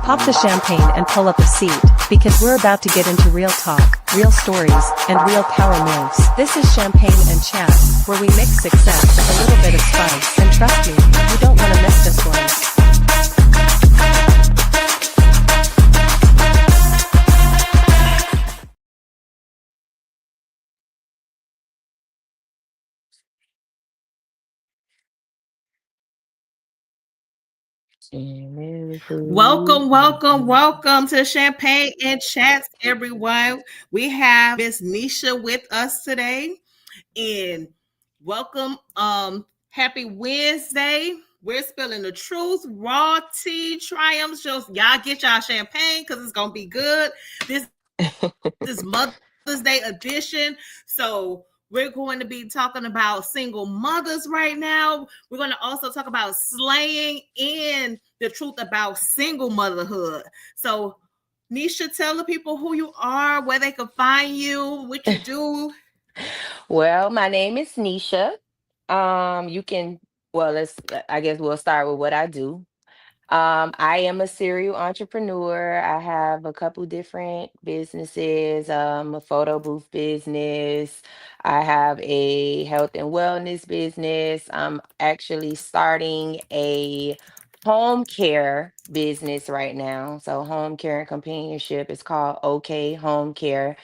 Pop the champagne and pull up a seat, because we're about to get into real talk, real stories, and real power moves. This is Champagne and Chat, where we mix success with a little bit of spice, and trust me, you don't want to miss this one. Welcome to Champagne and Chats, everyone. We have Miss Nisha with us today, and welcome. Happy Wednesday. We're spilling the truth, raw tea, triumphs. Just y'all get y'all champagne because it's gonna be good. This is Mother's Day edition, so we're going to be talking about single mothers right now. We're going to also talk about slaying and the truth about single motherhood. So, Nisha, tell the people who you are, where they can find you, what you do. Well, my name is Nisha. You can, well, I guess we'll start with what I do. I am a serial entrepreneur. I have a couple different businesses, a photo booth business. I have a health and wellness business. I'm actually starting a home care business right now. So, home care and companionship is called OK Home Care.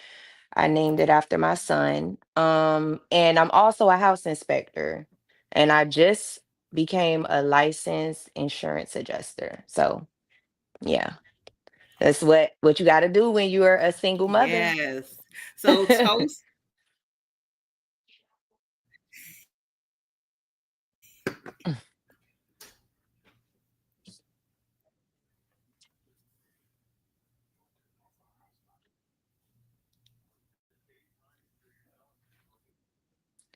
I named it after my son. And I'm also a house inspector. And I just became a licensed insurance adjuster. So yeah, that's what you got to do when you are a single mother. Yes. So, toast.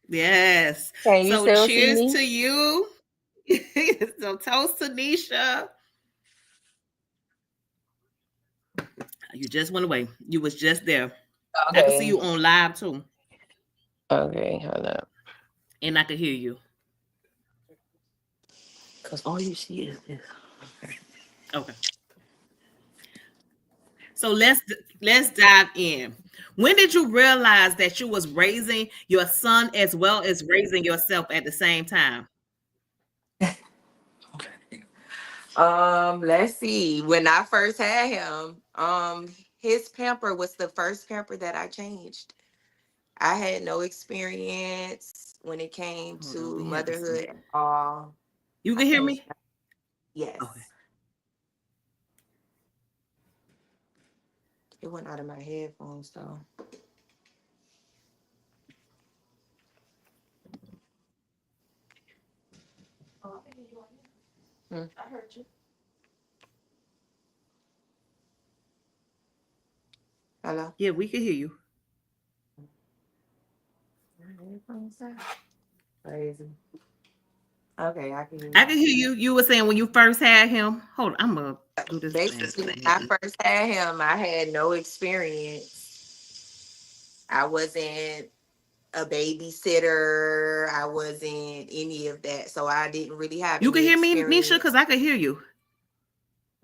Yes. Can you So, still see cheers me? to you. So, toast to Nisha. You just went away. You was just there. I can see Okay. you on live too, Okay, hold up. and I can hear you. Because all you see is this. Okay. So let's dive in. When did you realize that you was raising your son as well as raising yourself at the same time? Let's see. When I first had him, his pamper was the first pamper that I changed. I had no experience when it came Hold on, to we having some. motherhood at all. You I can hear changed. me? Okay. Yes. It went out of my headphones though. I heard you. Hello. Yeah, we can hear you. My headphones out. Crazy. Okay, I can hear I you. can hear you. You were saying when you first had him. Hold on, I'm gonna do this thing. Basically, when I first had him, I had no experience. I wasn't a babysitter. I wasn't any of that. So I didn't really have You can any hear me, Nisha, experience. because I can hear you.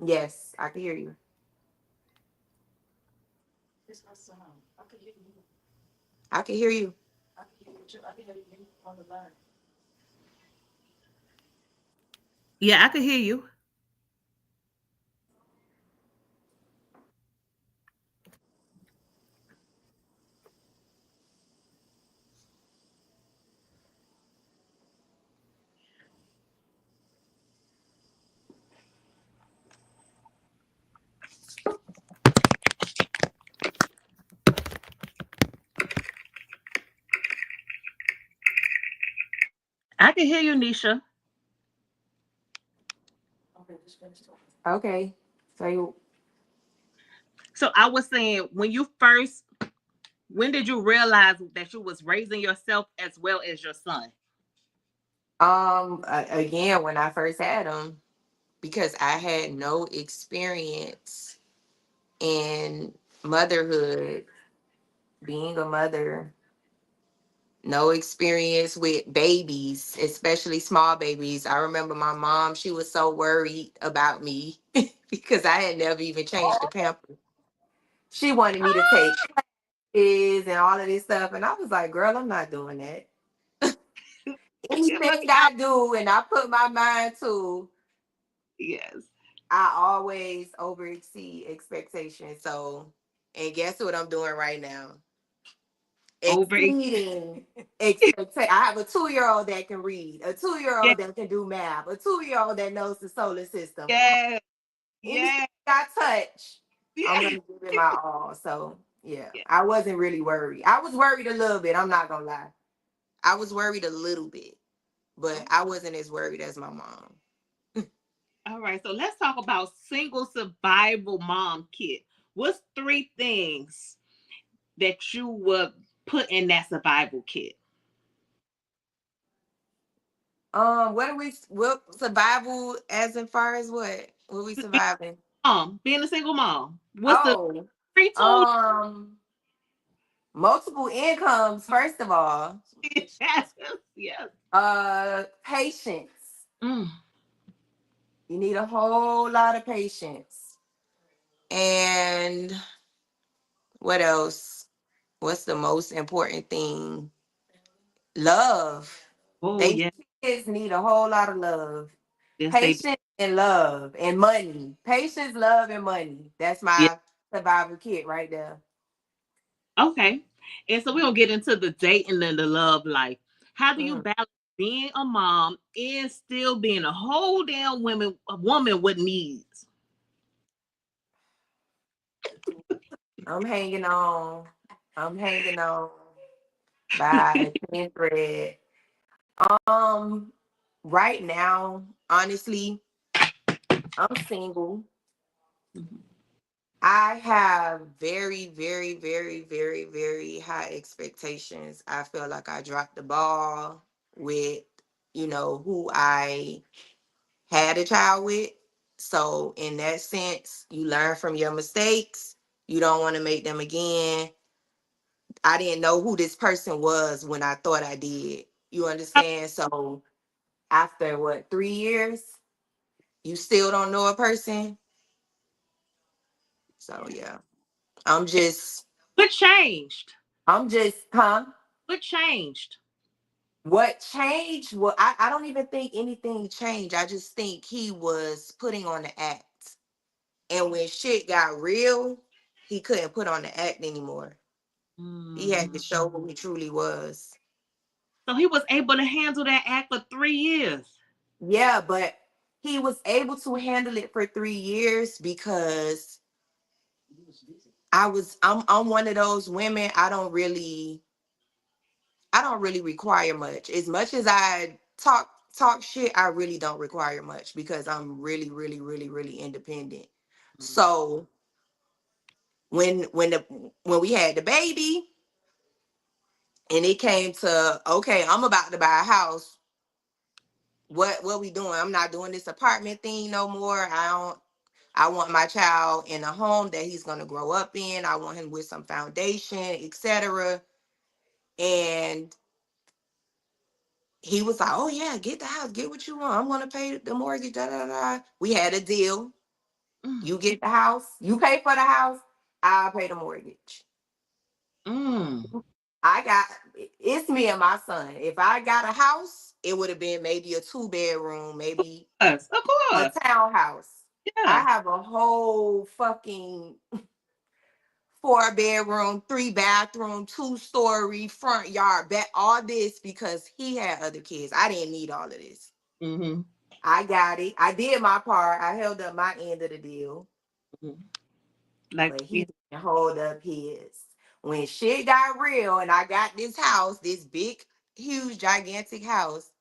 Yes, I can hear you. It's my son. I can hear you. I can hear you. I can hear you too. I can hear you on the line. Yeah, I can hear you. I can hear you, Nisha. Okay, just finish talking. Okay. So you, So I was saying when did you realize that you was raising yourself as well as your son? again, when I first had him, because I had no experience in motherhood, being a mother, no experience with babies, especially small babies. I remember my mom, she was so worried about me because I had never even changed the pamper. She wanted me to take quiz and all of this stuff. And I was like, girl, I'm not doing that. Anything I do and I put my mind to, Yes. I always over exceed expectations. So, and guess what I'm doing right now? Over. Exceeding expectations. I have a 2-year-old that can read, a Yes. 2-year-old that can do math, a 2-year-old that knows the solar system. Yes. Anything Yes. I touch, I'm Yes. gonna give it my all. So yeah, I wasn't really worried. I was worried a little bit. I'm not gonna lie. I was worried a little bit, but I wasn't as worried as my mom. All right. So let's talk about single survival mom kit. What's 3 things that you would put in that survival kit? What survival as in far as what? What we Just surviving? being a single mom. What's the Oh, 3 tools? um, multiple incomes, first of all. Yes. Yes. Patience. Mm. You need a whole lot of patience. And what else? What's the most important thing? Love. Oh They yes. kids need a whole lot of love. Yes, they do. Patience and love and money. Patience, love, and money. That's Yeah. my survival kit right there. Okay. And so we're gonna get into the dating and the love life. How do you Hmm. balance being a mom and still being a whole damn woman with needs? I'm hanging on. I'm hanging on by a thin thread. Um, right now, honestly, I'm single. Mhm. I have very, very, very, very, very high expectations. I feel like I dropped the ball with, who I had a child with. So, in that sense, you learn from your mistakes. You don't want to make them again. I didn't know who this person was when I thought I did. You understand? So, after what, 3 years, you still don't know a person. So, yeah, I'm just, What changed? huh? What changed? What changed? Well, I don't even think anything changed. I just think he was putting on the act. And when shit got real, he couldn't put on the act anymore. He had to Mm. show who he truly was. So he was able to handle that act for 3 years. Yeah, but he was able to handle it for 3 years because I'm one of those women. I don't really require much. As much as I talk shit, I really don't require much because I'm really, really, really, really independent. So when we had the baby and it came to, okay, I'm about to buy a house. What we doing? I'm not doing this apartment thing no more. I want my child in a home that he's gonna grow up in. I want him with some foundation, etc. And he was like, "Oh yeah, get the house, get what you want. I'm gonna pay the mortgage." Da da da. We had a deal. Mm. You get the house, you pay for the house, I'll pay the mortgage. Mm. I got it's me and my son. If I got a house, it would have been maybe a 2 bedroom, maybe Yes, of a course. townhouse. I Yeah. have a whole fucking 4 bedroom, 3 bathroom, 2 story front yard, back all this because he had other kids. I didn't need all of this. Mm-hmm. I got it. I did my part. I held up my end of the deal, Mm-hmm. Like, but yeah. he didn't hold up his. When shit got real and I got this house, this big, huge, gigantic house,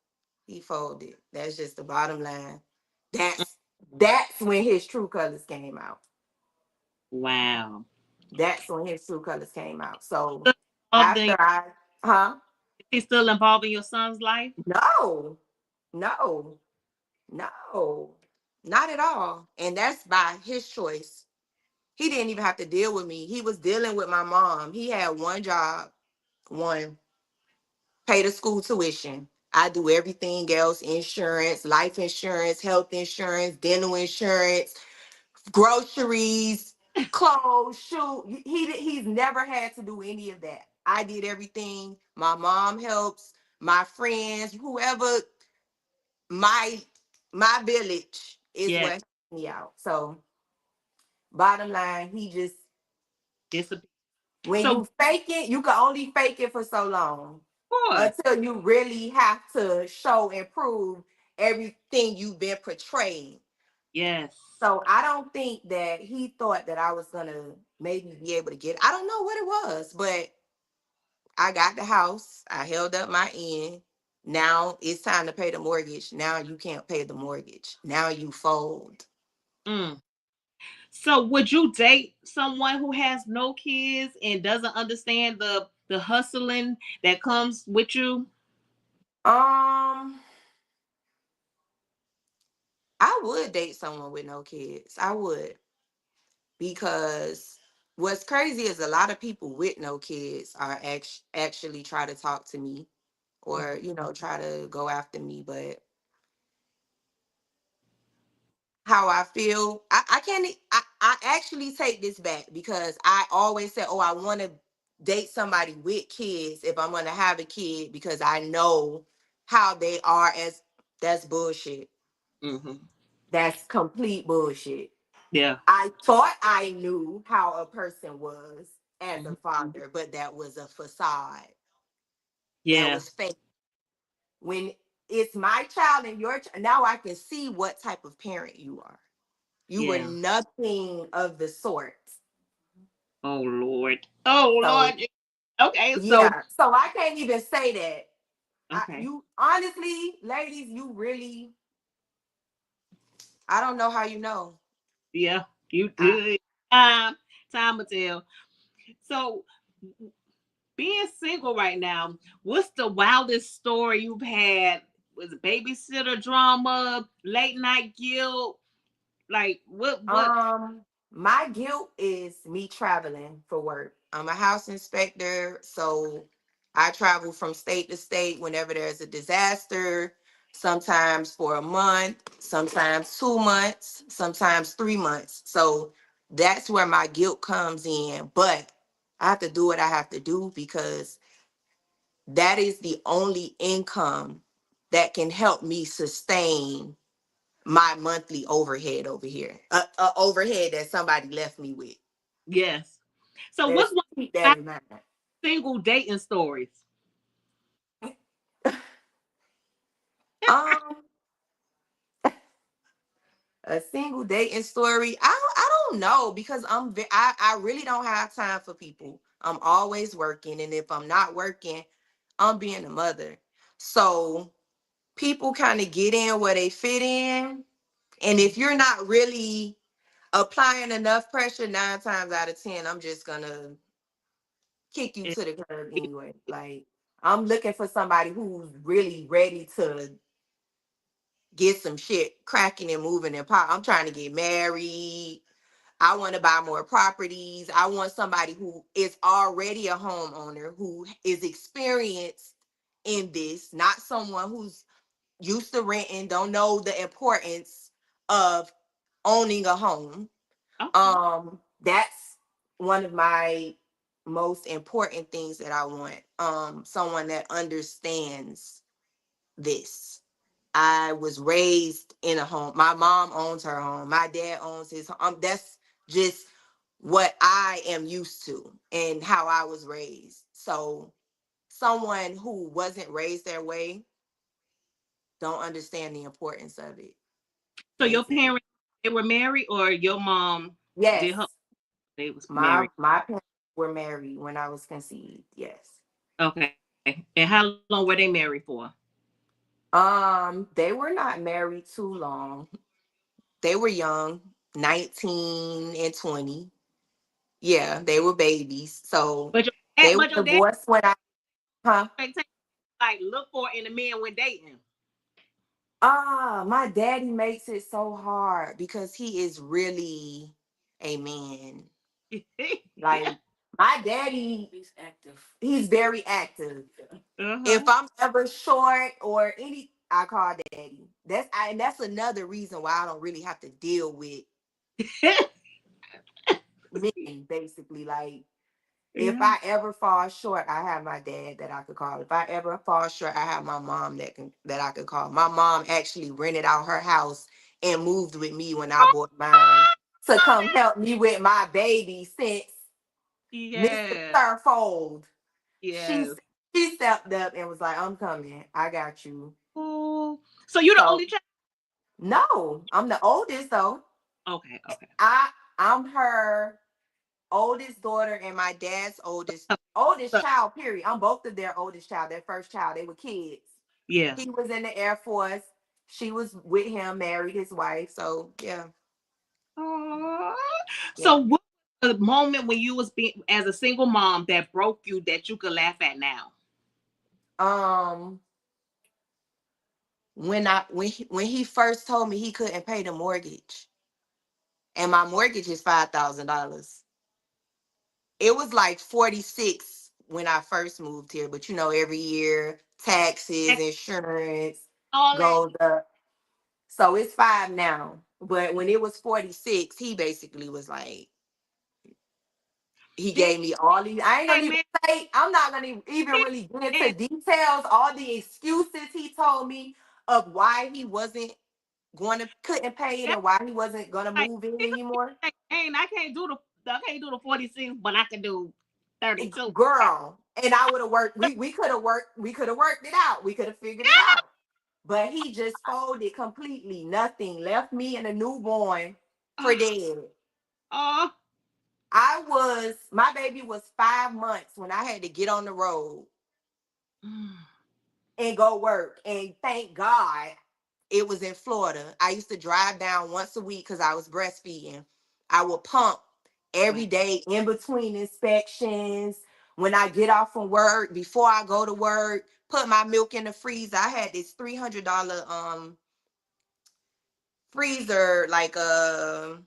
he folded. That's just the bottom line. That's that's when his true colors came out. Wow. That's when his true colors came out. So Still involved in, after I, huh? he's still involved in your son's life? No, no, no, not at all. And that's by his choice. He didn't even have to deal with me. He was dealing with my mom. He had one job, one. pay the school tuition. I do everything else: insurance, life insurance, health insurance, dental insurance, groceries, clothes, shoes. He's never had to do any of that. I did everything. My mom helps, my friends, whoever, my my village is Yeah, what helped me out. So bottom line, he just, it's a when so of you fake it, you can only fake it for so long course. until you really have to show and prove everything you've been portraying. Yes. So I don't think that he thought that I was gonna maybe be able to get. I don't know what it was, but I got the house. I held up my end. Now it's time to pay the mortgage. Now you can't pay the mortgage. Now you fold. Mm. So would you date someone who has no kids and doesn't understand the hustling that comes with you? Um, I would date someone with no kids. I would, because what's crazy is a lot of people with no kids are actually try to talk to me, or try to go after me. But how I feel, I can't, I actually take this back, because I always said, oh, I want to date somebody with kids if I'm going to have a kid, because I know how they are. As That's bullshit. Mm-hmm. That's complete bullshit. Yeah. I thought I knew how a person was as a Mhm. father, but that was a facade. That Yeah. was fake. When it's my child and your child, now I can see what type of parent you are. You were Yeah. nothing of the sort. Oh Lord. Oh So Lord. Okay. So yeah. So I can't even say that. okay. You honestly, ladies, you really, I don't know how you know. Yeah. You I, good. Time will tell. So being single right now, what's the wildest story you've had? Was it babysitter drama, late night guilt? Like what my guilt is me traveling for work. I'm a house inspector, so I travel from state to state whenever there's a disaster, sometimes for a month, sometimes 2 months, sometimes 3 months. So that's where my guilt comes in. But I have to do what I have to do, because that is the only income that can help me sustain my monthly overhead over here. Overhead that somebody left me with. yes. So what's Let's one keep that of in mind. your single dating stories? Um, a single dating story. I don't know, because I really don't have time for people. I'm always working, and if I'm not working, I'm being a mother. So people kind of get in where they fit in, and if you're not really applying enough pressure, 9 times out of 10, I'm just gonna kick you to the curb anyway. Like, I'm looking for somebody who's really ready to get some shit cracking and moving and pop. I'm trying to get married. I want to buy more properties. I want somebody who is already a homeowner, who is experienced in this, not someone who's used to renting, don't know the importance of owning a home. Okay. That's one of my most important things that I want. Someone that understands this. I was raised in a home. My mom owns her home. My dad owns his home. That's just what I am used to and how I was raised. So someone who wasn't raised that way don't understand the importance of it, So your basically. parents, they were married, or your mom did her Yes, they was my married? my parents were married when I was conceived. Yes. Okay. And how long were they married for? They were not married too long. They were young, 19 and 20. Yeah, they were babies. So But your dad, they were but your dad divorced when I, huh? like look for in a man when dating. My daddy makes it so hard because he is really a man. Like, My daddy, he's active. He's very active. If Uh-huh. I'm ever short or any, I call daddy. And that's another reason why I don't really have to deal with men, basically. Like, if Yeah. I ever fall short, I have my dad that I could call. If I ever fall short, I have my mom that I could call. My mom actually rented out her house and moved with me when I bought mine to come help me with my baby since Mr. Yeah. Thurfold. She Yes. she stepped up and was like, "I'm coming. I got you." Oh, so you're the So only child? no, I'm the oldest though. Okay, okay. I'm her oldest daughter and my dad's oldest So- child, period. I'm both of their oldest child, their first child. They were kids. yeah. He was in the Air Force. She was with him, married his wife. So yeah. Aw. Yeah. So what was the moment when you was being as a single mom that broke you that you could laugh at now? Um when he first told me he couldn't pay the mortgage, and my mortgage is $5,000. It was like 46 when I first moved here, but every year taxes, insurance All that. goes up. So it's 5 now. But when it was 46, he basically was like, he Did gave me all these. I ain't hey gonna even man, say, I'm not gonna even really get into details, all the excuses he told me of why he wasn't couldn't pay it and why he wasn't gonna like, move in anymore. I can't do the 46, but I can do 32. Girl, and I would have worked. We could have worked. We could have worked it out. We could have figured it out. But he just folded completely. Nothing left me and a newborn for dead. Oh, My baby was 5 months when I had to get on the road and go work. And thank God it was in Florida. I used to drive down once a week because I was breastfeeding. I would pump every day in between inspections. When I get off from work, before I go to work, put my milk in the freezer. I had this $300 freezer, like a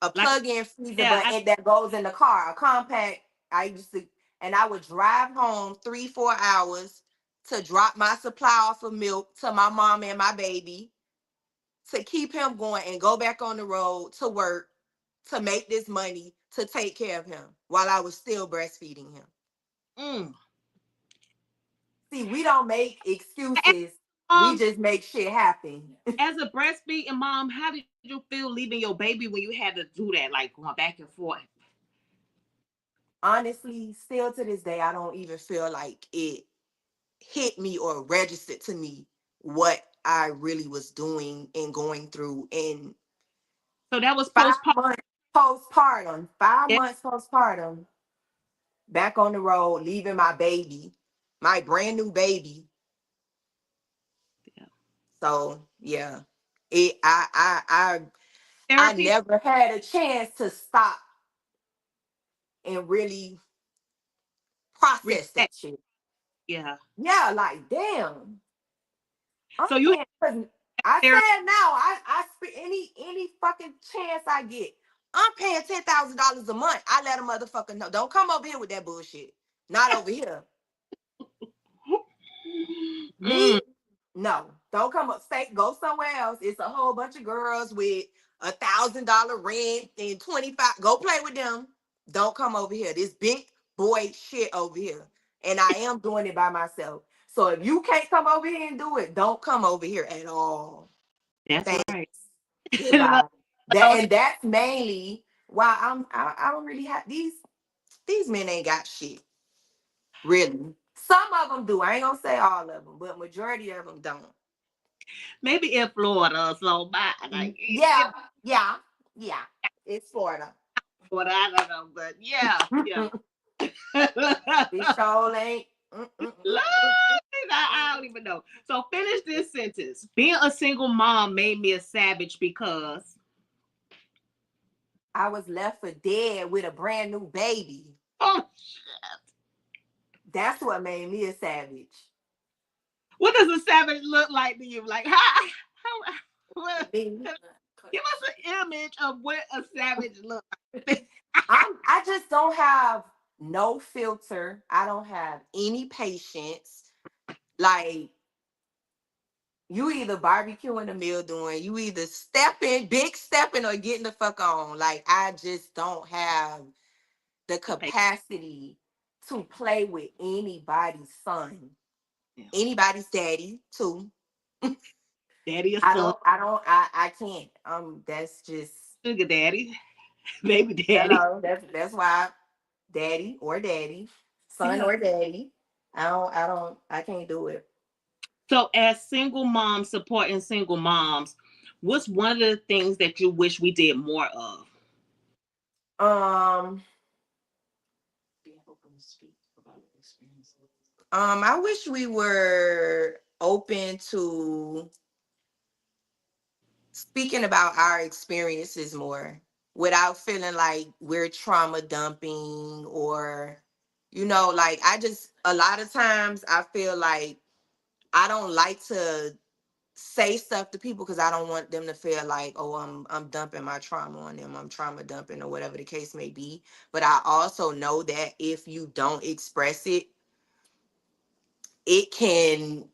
like plug-in freezer, yeah, but that goes in the car, a compact. I used to, and I would drive home 3-4 hours to drop my supply off of milk to my mom and my baby, to keep him going and go back on the road to work to make this money to take care of him while I was still breastfeeding him. mm. See, we don't make excuses. We Um, just make shit happen. as a breastfeeding mom, how did you feel leaving your baby when you had to do that, like going back and forth? Honestly, still to this day, I don't even feel like it hit me or registered to me what I really was doing and going through in So that was five postpartum. months postpartum, five Yeah. months postpartum, back on the road, leaving my baby, my brand new baby. Yeah. So yeah, it I Therapy. never had a chance to stop and really process Reset. that shit. Yeah. Yeah, like damn. I'm So you paying. 'Cause I therapy. said now, I spend any fucking chance I get. I'm paying $10,000 a month. I let a motherfucker know. Don't come over here with that bullshit. Not over here. Me? Mm. No. Don't come up. Go somewhere else. It's a whole bunch of girls with $1,000 rent and 25. Go play with them. Don't come over here. This big boy shit over here. And I am doing it by myself. So if you can't come over here and do it, don't come over here at all. That's Thanks. right. Goodbye. That's mainly why I don't really have these men ain't got shit. Really. Some of them do. I ain't gonna say all of them, but majority of them don't. Maybe in Florida or so, but like Yeah, yeah, yeah. It's Florida. what I don't know, but yeah, yeah. It sure ain't. Lord, I don't even know. So finish this sentence. Being a single mom made me a savage because I was left for dead with a brand new baby. oh, That's what made me a savage. what does a savage look like to you? Like how what, Me. give us an image of what a savage looks like. I just don't have no filter. I don't have any patience. Like, you either barbecuing the meal doing, you either stepping, big stepping, or getting the fuck on. Like, I just don't have the Hey, capacity to play with anybody's son, yeah. anybody's daddy too. Daddy or I son, don't, I don't, I can't. That's just sugar daddy, baby daddy. hello. That's why daddy, son Yeah. or daddy. I can't do it. So, as single moms supporting single moms, what's one of the things that you wish we did more of? Um, I wish we were open to speaking about our experiences more without feeling like we're trauma dumping or, like I just, a lot of times I feel like I don't like to say stuff to people because I don't want them to feel like, oh, I'm dumping my trauma on them. I'm trauma dumping or whatever the case may be. But I also know that if you don't express it, it can,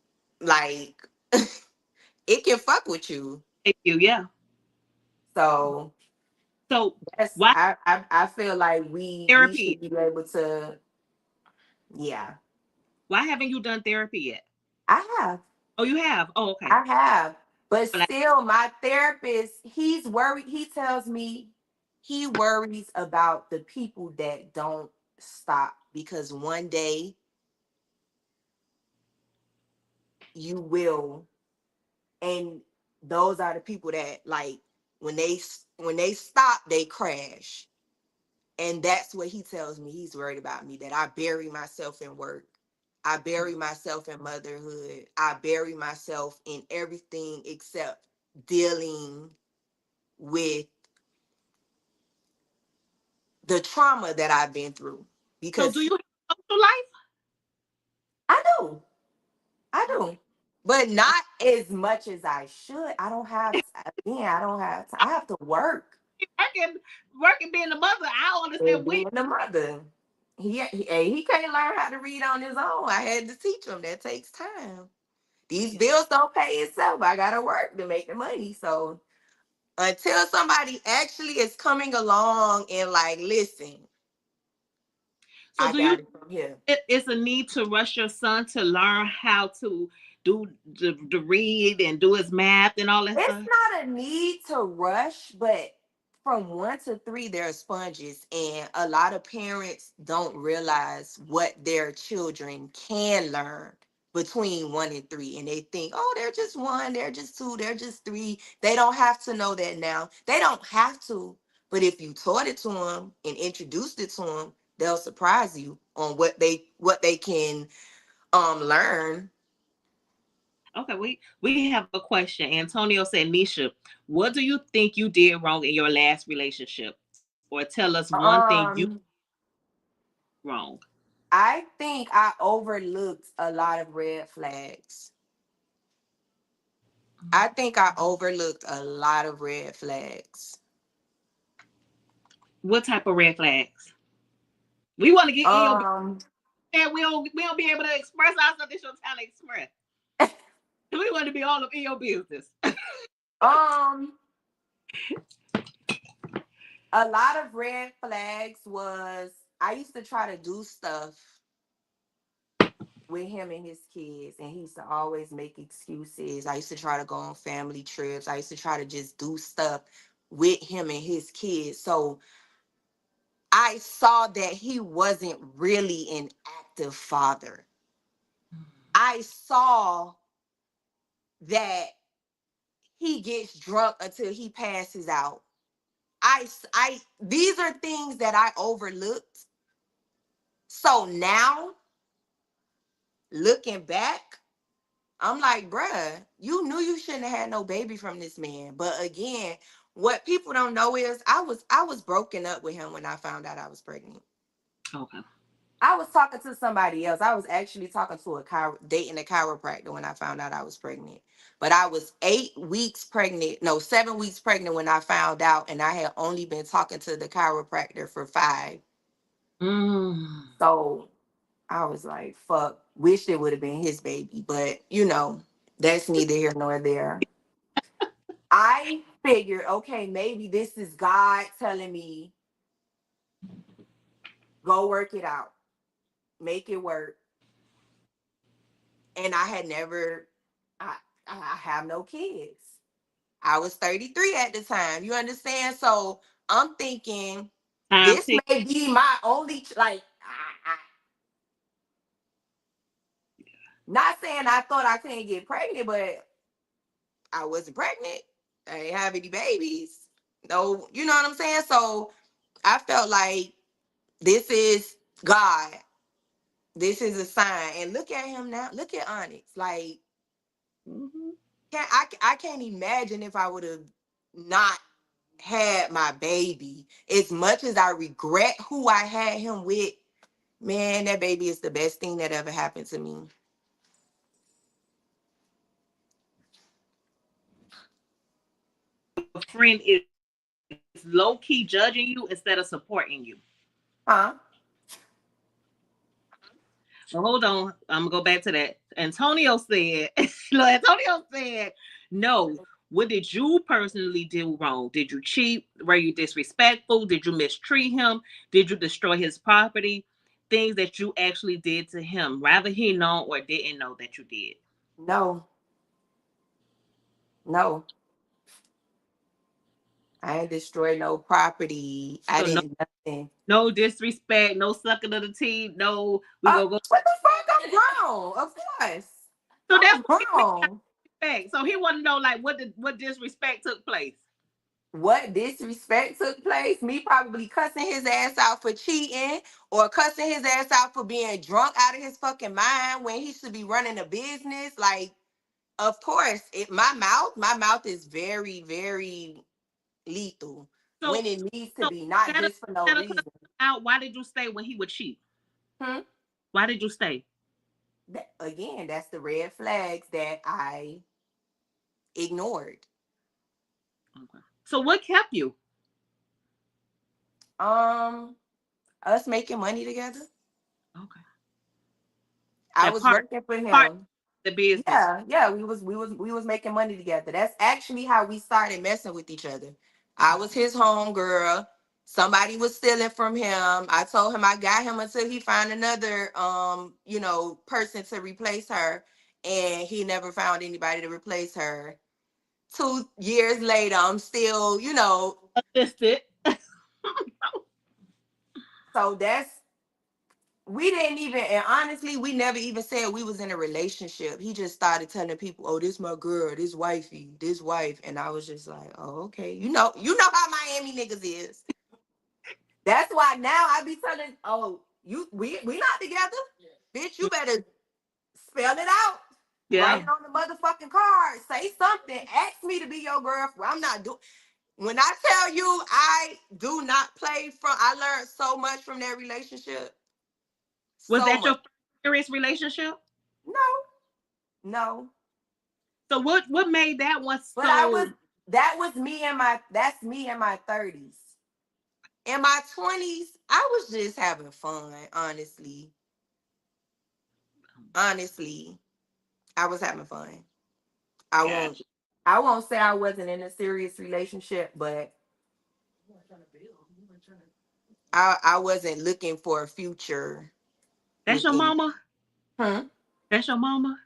like, it can fuck with you. Thank you. Yeah. So So, yes, why I feel like we therapy? should be able to, yeah. Why haven't you done therapy yet? I have. Oh, you have. Oh, okay. I have. But Like, still my therapist, he's worried. He tells me he worries about the people that don't stop because one day you will, and those are the people that, like, when they stop, they crash. And that's what he tells me he's worried about me, that I bury myself in work. I bury myself in motherhood. I bury myself in everything except dealing with the trauma that I've been through. so do Because you have a social life? I do. I do. But not as much as I should. I don't have, again, I don't have, I have to work Working, working, being a mother. I don't and understand when. being a mother. He can't learn how to read on his own. I had to teach him. That takes time. These bills don't pay itself. I gotta work to make the money. So until somebody actually is coming along and like, listen, So, I do you got it from here. it's a need to rush your son to learn how to do the read and do his math and all that It's stuff? not a need to rush, but from 1 to 3, they're sponges, and a lot of parents don't realize what their children can learn between 1 and 3, and they think, oh, they're just 1, they're just 2, they're just 3. They don't have to know that now. They don't have to, but if you taught it to them and introduced it to them, they'll surprise you on what they can learn. Okay, we have a question. Antonio said, Nisha, what do you think you did wrong in your last relationship? Or tell us one thing you Um, wrong. I think I overlooked a lot of red flags. I think I overlooked a lot of red flags. What type of red flags? We want to get in your business. Um, We don't be able to express ourselves. This your time to express. We want to be all up in your business. um, a lot of red flags was I used to try to do stuff with him and his kids, and he used to always make excuses. I used to try to go on family trips. I used to try to just do stuff with him and his kids. So I saw that he wasn't really an active father. I saw that he gets drunk until he passes out. These are things that I overlooked. So now, looking back, I'm like, bruh, you knew you shouldn't have had no baby from this man. But again, what people don't know is I was broken up with him when I found out I was pregnant. Okay. I was talking to somebody else. I was actually talking to dating a chiropractor when I found out I was pregnant. But I was 8 weeks pregnant, no, 7 weeks pregnant when I found out, and I had only been talking to the chiropractor for 5. Mm. So I was like, fuck, wish it would have been his baby. But, that's neither here nor there. I figured, okay, maybe this is God telling me, go work it out, make it work. And I had never, I have no kids. I was 33 at the time. You understand? So I'm thinking Time this tick. may be my only, not saying I thought I couldn't get pregnant, but I wasn't pregnant. I didn't have any babies. No, you know what I'm saying? So I felt like this is God. This is a sign. And look at him now. Look at Onyx. Like, Mhm. I can't imagine if I would have not had my baby. As much as I regret who I had him with, man, that baby is the best thing that ever happened to me. A friend is low key judging you instead of supporting you. Huh? So hold on, I'm gonna go back to that. Antonio said, look, Antonio said, no. What did you personally do wrong? Did you cheat? Were you disrespectful? Did you mistreat him? Did you destroy his property? Things that you actually did to him, rather he know or didn't know that you did. No. No. I ain't destroyed no property. I So no, didn't nothing. no disrespect, no sucking of the teeth, no, we gonna go. What the fuck? I'm grown. Of course. So that's I'm what he meant grown. by respect. So he want to know like what disrespect took place. What disrespect took place? Me probably cussing his ass out for cheating or cussing his ass out for being drunk out of his fucking mind when he should be running a business. Like, of course, my mouth is very, very lethal So when it needs to so be, not instead of, just for no instead of reason. cussing out, why did you stay when he would cheat? Hmm? Why did you stay? Again, that's the red flags that I ignored. Okay. So what kept you? Um, us making money together. Okay. I That was part working for part him. of the business. Yeah, we was making money together. That's actually how we started messing with each other. I was his home girl. Somebody was stealing from him. I told him I got him until he found another person to replace her. And he never found anybody to replace her. 2 years later, I'm still, Assisted. so we didn't even, and honestly, we never even said we was in a relationship. He just started telling people, "Oh, this my girl, this wifey, this wife," and I was just like, "Oh, okay." You know how Miami niggas is. That's why now I be telling, "Oh, we not together, bitch. You better spell it out, write Yeah. it on the motherfucking card, say something, ask me to be your girlfriend. I'm not doing." When I tell you, I do not play from. I learned so much from that relationship, Was so that your much. first serious relationship? No, no. So what made that one But so that's me in my 30s. In my 20s, I was just having fun, honestly. Honestly, I was having fun. I won't gotcha? I won't say I wasn't in a serious relationship, but I wasn't looking for a future That's with your any. mama? Hmm? That's your mama?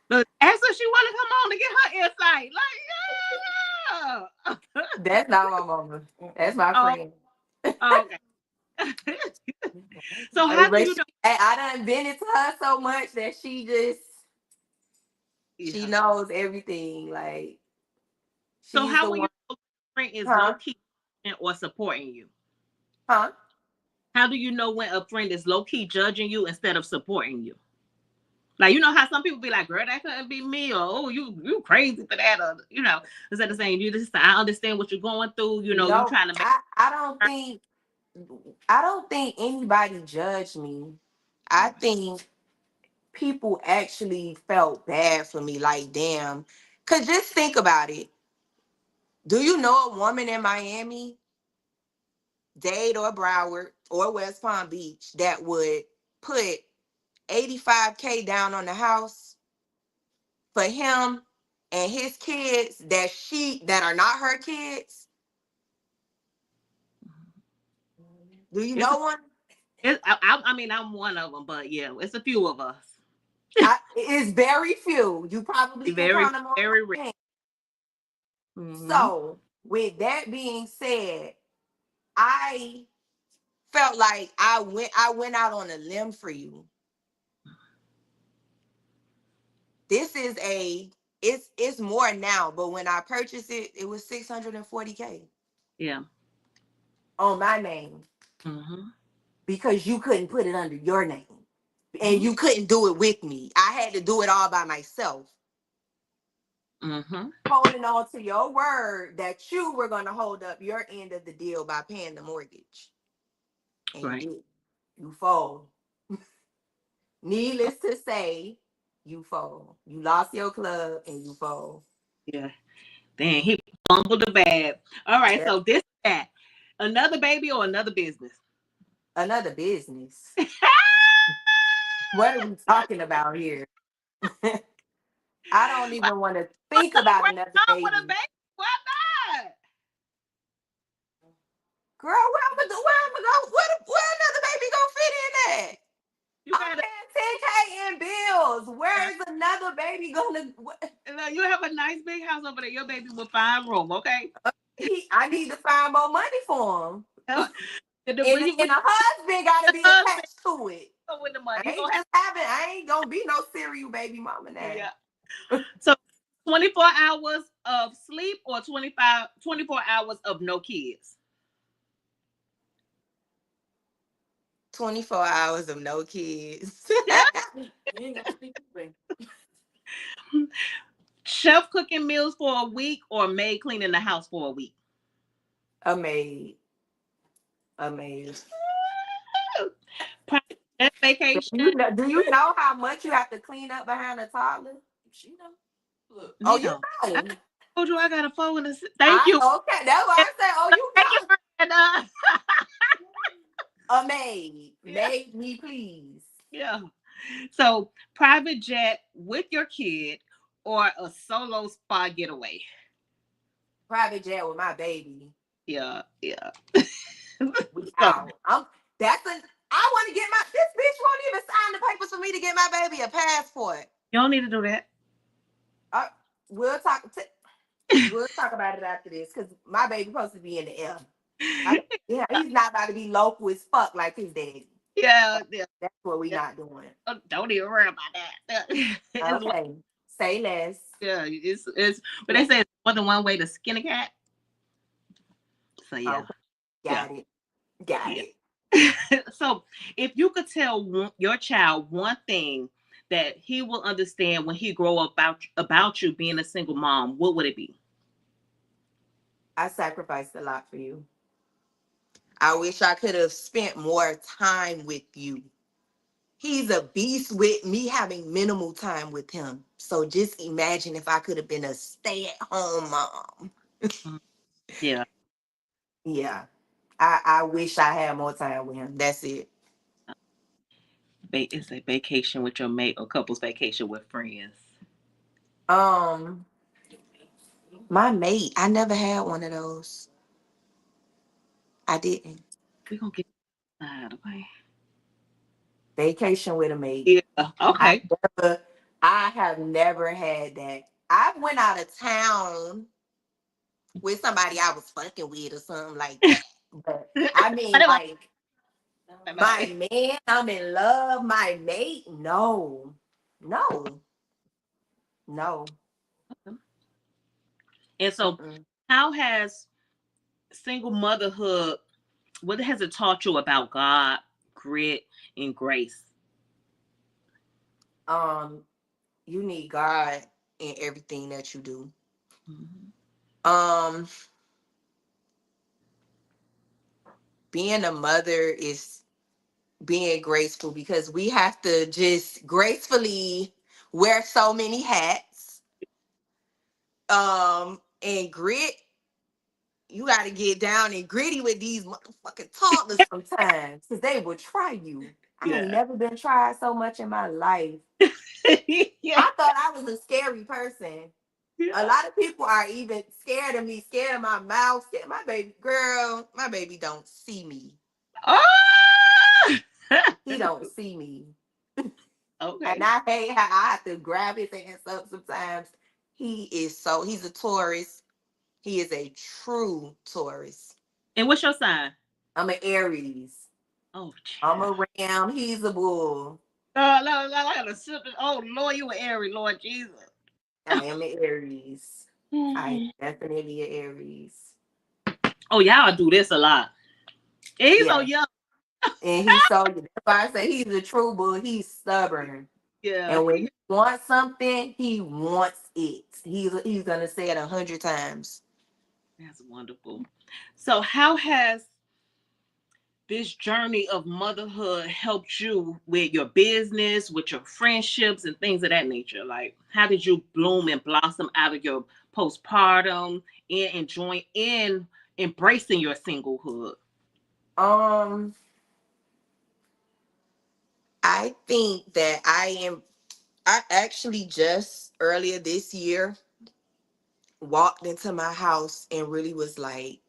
Look, ask her she wanna come on to get her insight. Like, yeah. That's not my mama. That's my Oh, friend. okay. So how do But you know? I done been into her so much that she Yeah. knows everything. Like, So she's how the will you one. know a friend is low Huh? key or supporting you? Huh? How do you know when a friend is low key judging you instead of supporting you? Like, you know how some people be like, "Girl, that couldn't be me," or "Oh, you crazy for that," or instead of saying, "You just, I understand what you're going through," you No, trying to make. I don't think anybody judged me. I think people actually felt bad for me. Like, damn. Cause just think about it. Do you know a woman in Miami Dade or Broward or West Palm Beach that would put 85K down on the house for him and his kids that are not her kids? Do you It's know one? I mean, I'm one of them, but yeah, it's a few of us. It's very few. You probably can Very, count them on very one rare. hand. Mm-hmm. So, with that being said, I felt like I went out on a limb for you. This is it's more now, but when I purchased it, it was 640K Yeah. on my name Mm-hmm. because you couldn't put it under your name. And Mm-hmm. you couldn't do it with me. I had to do it all by myself. Mm-hmm. Holding on to your word that you were going to hold up your end of the deal by paying the mortgage. And Right. you fold. Needless to say, you fold. You lost your club and you fold. Yeah. Then he fumbled the bag. All right. Yep. So this that another baby or another business? Another business. What are we talking about here? I don't even want to think about another Wrong with a baby. baby? Why not? Girl, where I'm gonna go? Where another baby gonna fit in at? You I'm gotta. paying 10K in bills. Where is another baby gonna? You have a nice big house over there. Your baby will find room. Okay. I need to find more money for him. And And a husband gotta be husband attached to it. with the money. I ain't gonna be no serial baby mama now. Yeah. So 24 hours of sleep or 24 hours of no kids? 24 hours of no kids. Yeah. Chef cooking meals for a week or maid cleaning the house for a week? A maid. Private vacation. Do you know how much you have to clean up behind a toddler? She know. Look. Oh, you know. I told you I got a phone. Thank you. Okay, that's why I said, oh, you know. And, A maid. Yeah. Maid me, please. Yeah. So private jet with your kid or a solo spa getaway? Private jet with my baby. Yeah. We out. I want to get this bitch won't even sign the papers for me to get my baby a passport. You don't need to do that. We'll talk about it after this because my baby's supposed to be in the air. He's not about to be local as fuck like his daddy. Yeah. That's what we not doing. Don't even worry about that. Okay. Say less. Yeah, it's but they say it's more than one way to skin a cat. So yeah. Okay. Got it. So if you could tell your child one thing that he will understand when he grow up about you being a single mom, what would it be? I sacrificed a lot for you. I wish I could have spent more time with you. He's a beast with me having minimal time with him. So just imagine if I could have been a stay-at-home mom. Yeah. Yeah. I wish I had more time with him. That's it. It's a vacation with your mate or couples vacation with friends. My mate, I never had one of those. I didn't. We're gonna get that, okay? Vacation with a mate. Yeah. Okay. I have never had that. I went out of town with somebody I was fucking with or something like that. But I mean, like, my man, I'm in love, my mate, no. And so how has single motherhood, what has it taught you about God, grit, and grace? You need God in everything that you do. Mm-hmm. Being a mother is being graceful because we have to just gracefully wear so many hats. And grit, gotta get down and gritty with these motherfucking toddlers sometimes, because they will try you. I ain't Yeah. never been tried so much in my life. Yeah. I thought I was a scary person. A lot of people are even scared of me, scared of my mouth, scared of my baby girl. My baby don't see me. Oh! He don't see me. Okay. And I hate how I have to grab his hands up sometimes. He's a Taurus. He is a true Taurus. And what's your sign? I'm an Aries. Oh, I'm child. a Ram. He's a bull. No, I gotta sip it. Oh, Lord, you were airy, Lord Jesus. I am an Aries. I am definitely an Aries. Oh, y'all do this a lot. And he's so Yeah. young. And he's so, that's why I say he's a true bull. He's stubborn. Yeah. And when he wants something, he wants it. He's gonna say it 100 times. That's wonderful. So, how has this journey of motherhood helped you with your business, with your friendships, and things of that nature? Like, how did you bloom and blossom out of your postpartum and enjoying and embracing your singlehood? Um, I think that I actually just earlier this year walked into my house and really was like,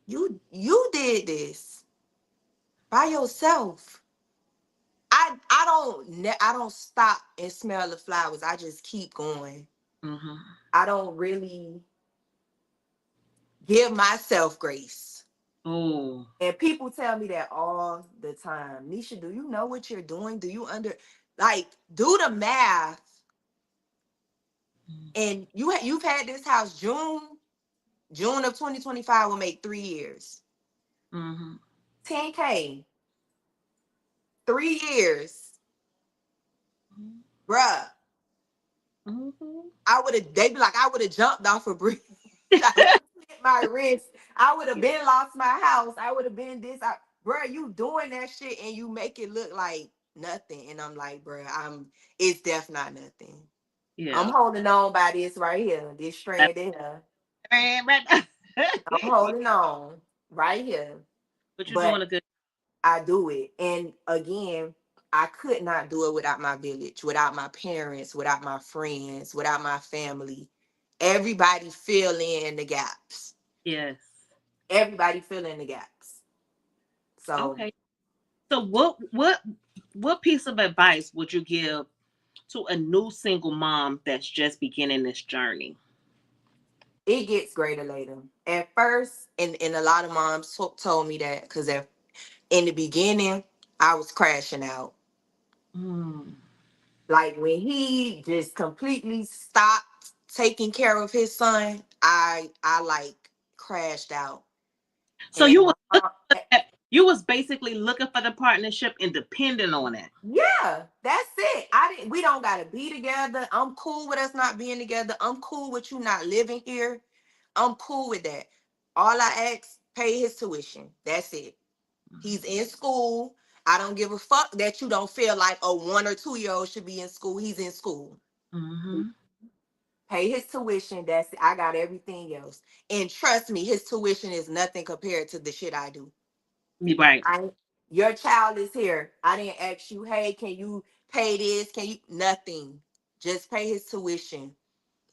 you did this by yourself. I don't stop and smell the flowers. I just keep going. Mm-hmm. I don't really give myself grace. Oh. And people tell me that all the time. Nisha, do you know what you're doing? Do you do the math? And you've had this house June of 2025 will make 3 years. Mm-hmm. 10K, 3 years, bruh. Mm-hmm. They be like, I would have jumped off a bridge. I would have hit my wrist. I would have been lost my house. I would have been this. Bruh, you doing that shit and you make it look like nothing. And I'm like, bruh, it's definitely not nothing. I'm Yeah. holding on by this right here, this strand in here. Right. I'm holding on right here. But you're doing But a good. I do it. And again, I could not do it without my village, without my parents, without my friends, without my family. Everybody fill in the gaps. Yes. Everybody fill in the gaps. So Okay. So what piece of advice would you give to a new single mom that's just beginning this journey? it gets greater later. At first, and a lot of moms told me that because in the beginning, I was crashing out. Mm. Like when he just completely stopped taking care of his son, I like crashed out. So And you my was looking mom, for that, you was basically looking for the partnership and depending on it. yeah, that's it. We don't gotta be together. I'm cool with us not being together. I'm cool with you not living here. I'm cool with that. All I ask, pay his tuition. That's it. He's in school. I don't give a fuck that you don't feel like a 1 or 2 year old should be in school. He's in school. Mm-hmm. Pay his tuition. That's it. I got everything else. And trust me, his tuition is nothing compared to the shit I do. Right. Your child is here. I didn't ask you, hey, can you pay this? Can you nothing? Just pay his tuition.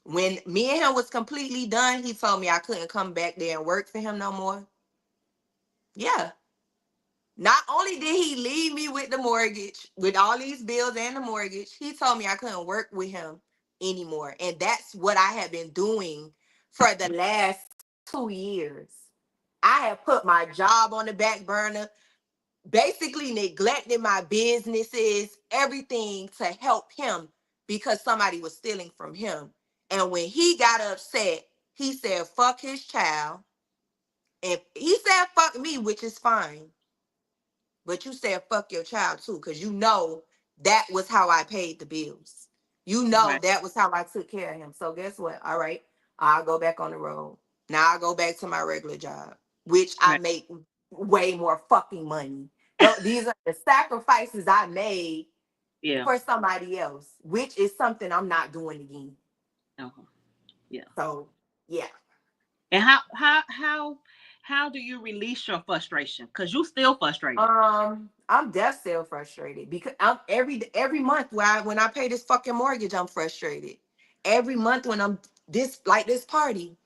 When me and him was completely done, he told me I couldn't come back there and work for him no more. Yeah. Not only did he leave me with the mortgage, with all these bills and the mortgage, he told me I couldn't work with him anymore. And that's what I have been doing for the last 2 years. I have put my job on the back burner, basically neglected my businesses, everything to help him because somebody was stealing from him. And when he got upset, he said, fuck his child. And he said, fuck me, which is fine. But you said fuck your child too, because you know that was how I paid the bills. You know Right. that was how I took care of him. So guess what? All right, I'll go back on the road. Now I'll go back to my regular job, which I Right. make way more fucking money. These are the sacrifices I made Yeah. for somebody else, which is something I'm not doing again. Uh-huh. Yeah. So yeah. And how do you release your frustration? Because you still frustrated. I'm death still frustrated because I'm every month when I pay this fucking mortgage, I'm frustrated. Every month when I'm this party,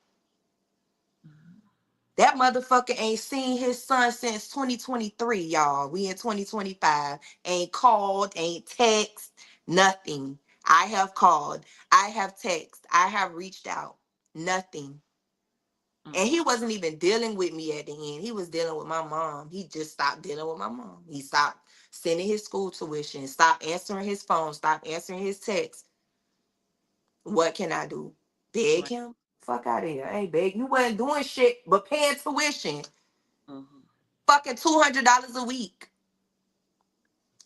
that motherfucker ain't seen his son since 2023, y'all. We in 2025. Ain't called, ain't text, nothing. I have called, I have text, I have reached out, nothing. And he wasn't even dealing with me at the end. He was dealing with my mom. He just stopped dealing with my mom. He stopped sending his school tuition, stopped answering his phone, stopped answering his text. What can I do? Beg Right. him? Fuck out of here. I ain't beg. You wasn't doing shit but paying tuition. Mm-hmm. Fucking $200 a week.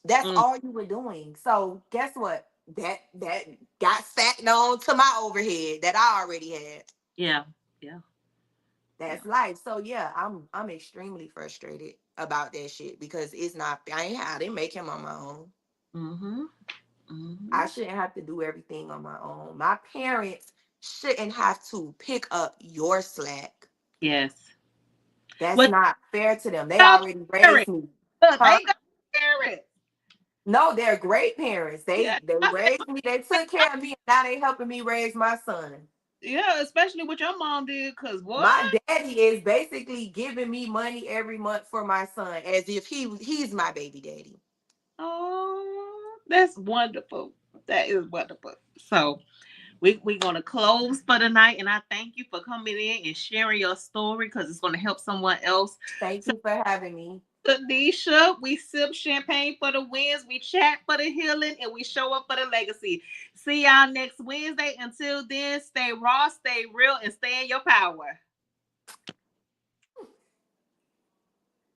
That's Mm. all you were doing. So guess what? That got stacked on to my overhead that I already had. Yeah. Yeah. Yeah. That's life. So yeah, I'm extremely frustrated about that shit because it's not. I didn't make him on my own. Mm-hmm. Mm-hmm. I shouldn't have to do everything on my own. My parents shouldn't have to pick up your slack. Yes. That's Well, not fair to them. They go already raised parents. me. Look, Huh? they go parents. No, they're great parents. Yeah. They I said, raised me. They took care of me. And now they helping me raise my son. yeah, especially what your mom did, because what? My daddy is basically giving me money every month for my son as if he's my baby daddy. Oh, that's wonderful. That is wonderful. So we're gonna close for the night, and I thank you for coming in and sharing your story because it's gonna help someone else. Thank So you for having me. Tanisha, we sip champagne for the wins, we chat for the healing, and we show up for the legacy. See y'all next Wednesday. Until then, stay raw, stay real, and stay in your power.